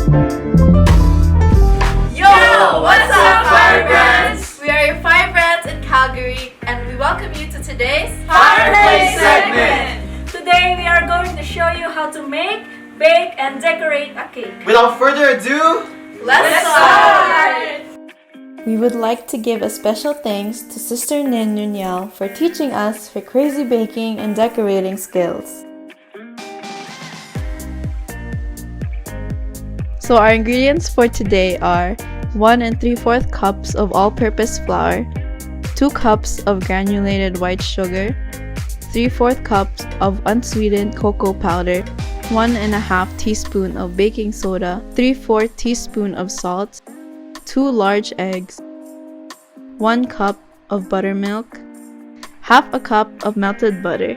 Yo! What's up, Firebrands? We are your Firebrands in Calgary, and we welcome you to today's Fireplace segment! Today we are going to show you how to make, bake, and decorate a cake. Without further ado, Let's start! We would like to give a special thanks to Sister Nin Nunyal for teaching us her crazy baking and decorating skills. So our ingredients for today are 1 3/4 cups of all-purpose flour, 2 cups of granulated white sugar, 3/4 cups of unsweetened cocoa powder, 1.5 teaspoon of baking soda, 3/4 teaspoon of salt, 2 large eggs, 1 cup of buttermilk, half a cup of melted butter,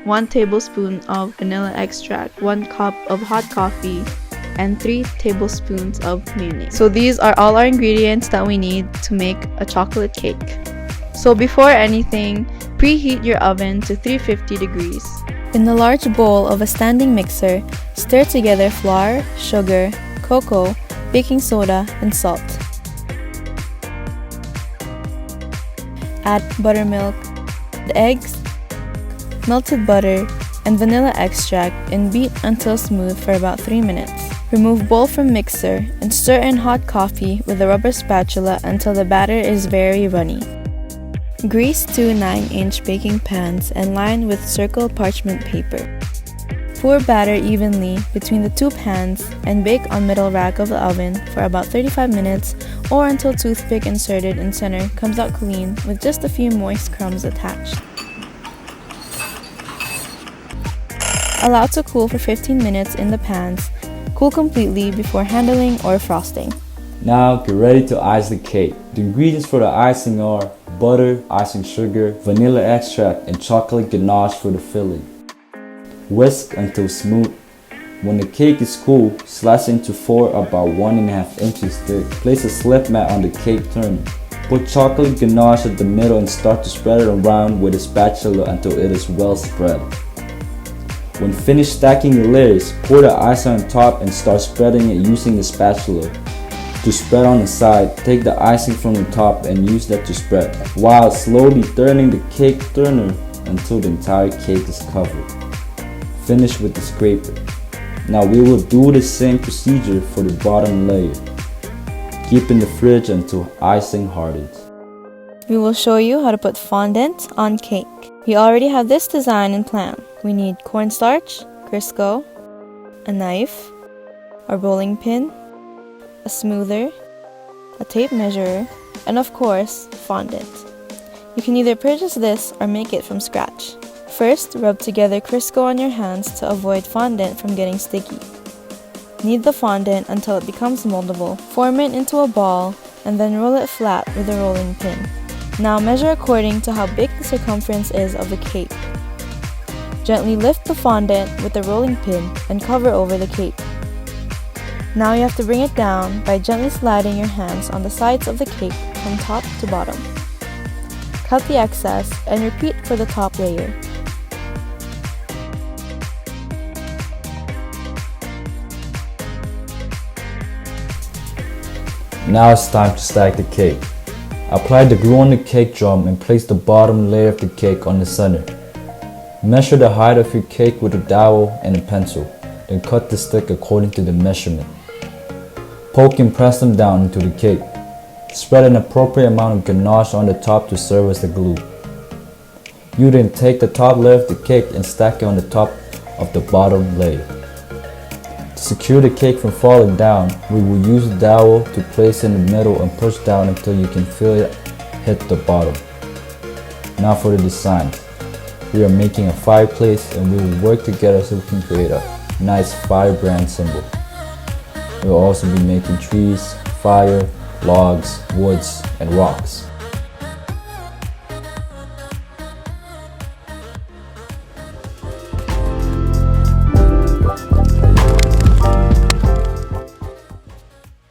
1 tablespoon of vanilla extract, 1 cup of hot coffee, and 3 tablespoons of mayonnaise. So these are all our ingredients that we need to make a chocolate cake. So before anything, preheat your oven to 350 degrees. In the large bowl of a standing mixer, stir together flour, sugar, cocoa, baking soda, and salt. Add buttermilk, the eggs, melted butter, and vanilla extract and beat until smooth for about 3 minutes. Remove bowl from mixer and stir in hot coffee with a rubber spatula until the batter is very runny. Grease 2 9-inch baking pans and line with circle parchment paper. Pour batter evenly between the 2 pans and bake on middle rack of the oven for about 35 minutes or until toothpick inserted in center comes out clean with just a few moist crumbs attached. Allow to cool for 15 minutes in the pans. Cool completely before handling or frosting. Now get ready to ice the cake. The ingredients for the icing are butter, icing sugar, vanilla extract, and chocolate ganache for the filling. Whisk until smooth. When the cake is cool, slice into 4 about 1.5 inches thick. Place a slip mat on the cake turner. Put chocolate ganache at the middle and start to spread it around with a spatula until it is well spread. When finished stacking the layers, pour the icing on top and start spreading it using the spatula. To spread on the side, take the icing from the top and use that to spread, while slowly turning the cake turner until the entire cake is covered. Finish with the scraper. Now we will do the same procedure for the bottom layer. Keep in the fridge until icing hardens. We will show you how to put fondant on cake. We already have this design in plan. We need cornstarch, Crisco, a knife, a rolling pin, a smoother, a tape measure, and of course, fondant. You can either purchase this or make it from scratch. First, rub together Crisco on your hands to avoid fondant from getting sticky. Knead the fondant until it becomes moldable. Form it into a ball and then roll it flat with a rolling pin. Now measure according to how big the circumference is of the cake. Gently lift the fondant with the rolling pin and cover over the cake. Now you have to bring it down by gently sliding your hands on the sides of the cake from top to bottom. Cut the excess and repeat for the top layer. Now it's time to stack the cake. Apply the glue on the cake drum and place the bottom layer of the cake on the center. Measure the height of your cake with a dowel and a pencil, then cut the stick according to the measurement. Poke and press them down into the cake. Spread an appropriate amount of ganache on the top to serve as the glue. You then take the top layer of the cake and stack it on the top of the bottom layer. To secure the cake from falling down, we will use the dowel to place in the middle and push down until you can feel it hit the bottom. Now for the design. We are making a fireplace and we will work together so we can create a nice Firebrand symbol. We will also be making trees, fire, logs, woods, and rocks.